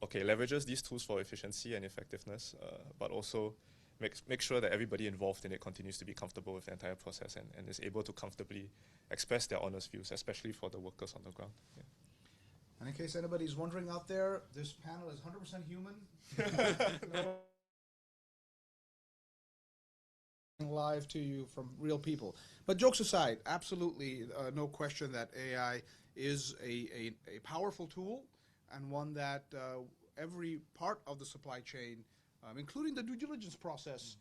okay, leverages these tools for efficiency and effectiveness, but also make sure that everybody involved in it continues to be comfortable with the entire process and is able to comfortably express their honest views, especially for the workers on the ground. Yeah. And in case anybody's wondering out there, this panel is 100% human. live to you from real people. But jokes aside, absolutely no question that AI is a powerful tool, and one that every part of the supply chain, including the due diligence process,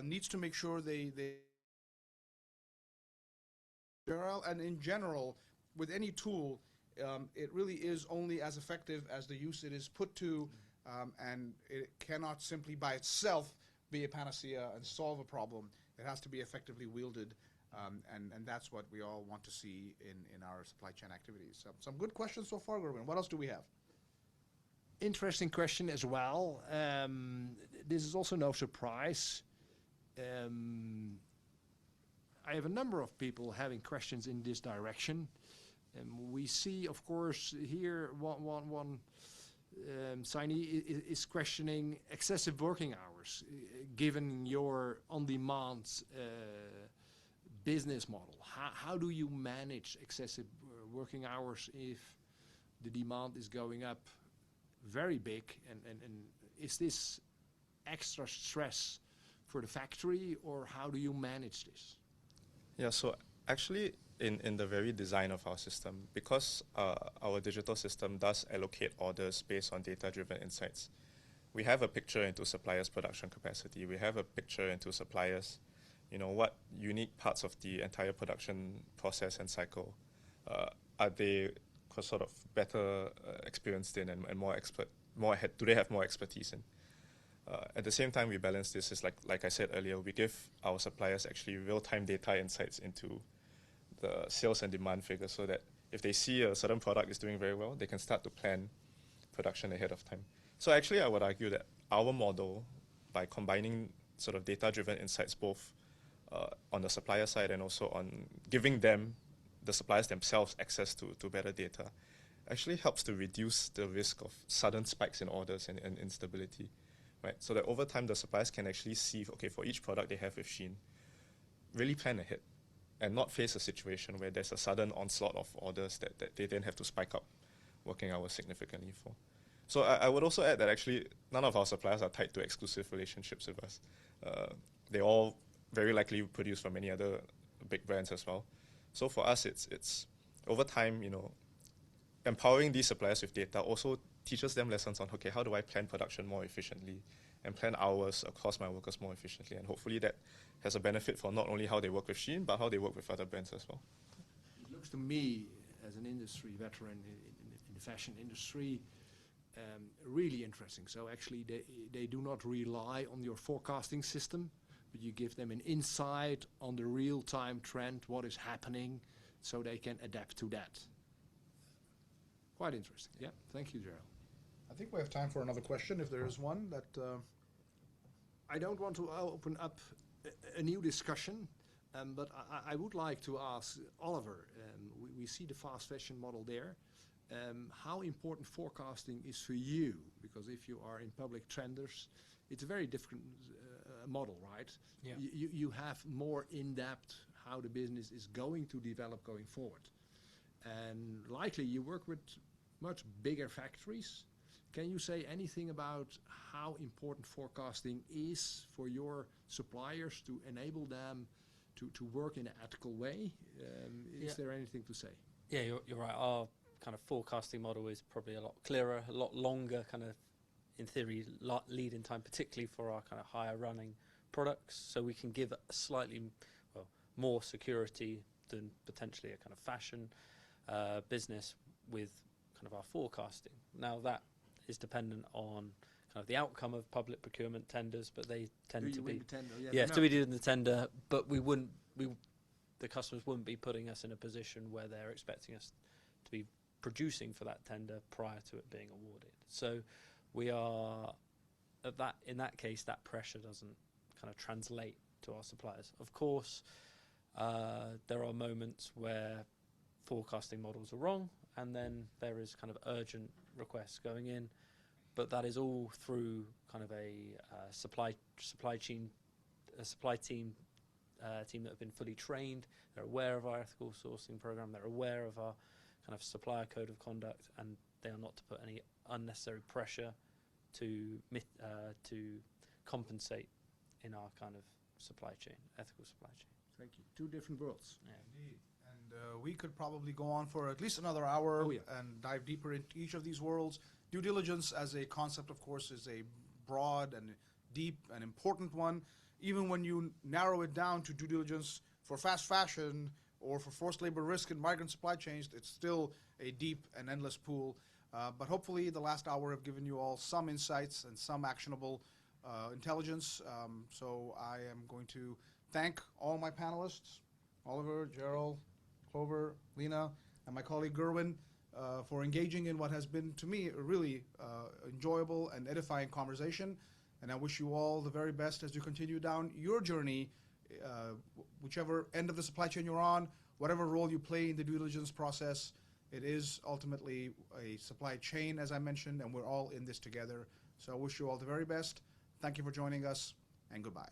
needs to make sure they and in general, with any tool, it really is only as effective as the use it is put to, and it cannot simply by itself be a panacea and solve a problem. It has to be effectively wielded, and that's what we all want to see in our supply chain activities. So, some good questions so far, Gerwin. What else do we have? Interesting question as well. This is also no surprise. I have a number of people having questions in this direction. We see, of course, here one signee is questioning excessive working hours, given your on-demand business model. How do you manage excessive working hours if the demand is going up very big, and is this extra stress for the factory, or how do you manage this? Yeah, so actually in the very design of our system, because our digital system does allocate orders based on data-driven insights, we have a picture into suppliers' production capacity. We have a picture into suppliers, what unique parts of the entire production process and cycle are they sort of better experienced in and more expert, do they have more expertise in? At the same time, we balance this is like I said earlier, we give our suppliers actually real-time data insights into the sales and demand figures, so that if they see a certain product is doing very well, they can start to plan production ahead of time. So actually, I would argue that our model, by combining sort of data-driven insights both on the supplier side and also on giving them, the suppliers themselves, access to better data, actually helps to reduce the risk of sudden spikes in orders and instability. Right, so that over time the suppliers can actually see, okay, for each product they have with SHEIN, really plan ahead and not face a situation where there's a sudden onslaught of orders that they then have to spike up working hours significantly for. So I would also add that actually none of our suppliers are tied to exclusive relationships with us. They all very likely produce for many other big brands as well. So for us, it's over time, empowering these suppliers with data also teaches them lessons on, okay, how do I plan production more efficiently and plan hours across my workers more efficiently? And hopefully that has a benefit for not only how they work with SHEIN, but how they work with other brands as well. It looks to me, as an industry veteran in the fashion industry, really interesting. So actually they do not rely on your forecasting system, but you give them an insight on the real-time trend, what is happening, so they can adapt to that. Quite interesting. Yeah, thank you, Gerald. I think we have time for another question, if there is one that... I don't want to open up a new discussion, but I would like to ask Oliver, we see the fast fashion model there, how important forecasting is for you, because if you are in public tenders, it's a very different model, right? Yeah. You have more in-depth how the business is going to develop going forward. And likely you work with much bigger factories. Can you say anything about how important forecasting is for your suppliers to enable them to work in an ethical way? Is there anything to say? Yeah, you're right. Our kind of forecasting model is probably a lot clearer, a lot longer kind of, in theory, lead in time, particularly for our kind of higher running products. So we can give a slightly more security than potentially a kind of fashion business with kind of our forecasting. Now that is dependent on kind of the outcome of public procurement tenders, but they tend to be... The tender? Yes, do we do in the tender, but the customers wouldn't be putting us in a position where they're expecting us to be producing for that tender prior to it being awarded. So we are, in that case, that pressure doesn't kind of translate to our suppliers. Of course, there are moments where forecasting models are wrong, and then there is kind of urgent requests going in, but that is all through kind of a supply team that have been fully trained. They're aware of our ethical sourcing program. They're aware of our kind of supplier code of conduct, and they are not to put any unnecessary pressure to compensate in our kind of supply chain, ethical supply chain. Thank you. Two different worlds. Indeed. And we could probably go on for at least another hour Oh, yeah. and dive deeper into each of these worlds. Due diligence as a concept, of course, is a broad and deep and important one. Even when you narrow it down to due diligence for fast fashion or for forced labor risk and migrant supply chains, it's still a deep and endless pool. But hopefully the last hour have given you all some insights and some actionable intelligence. So I am going to thank all my panelists, Oliver, Gerald, Clover, Lena, and my colleague Gerwin, for engaging in what has been, to me, a really enjoyable and edifying conversation. And I wish you all the very best as you continue down your journey, whichever end of the supply chain you're on, whatever role you play in the due diligence process. It is ultimately a supply chain, as I mentioned, and we're all in this together. So I wish you all the very best. Thank you for joining us, and goodbye.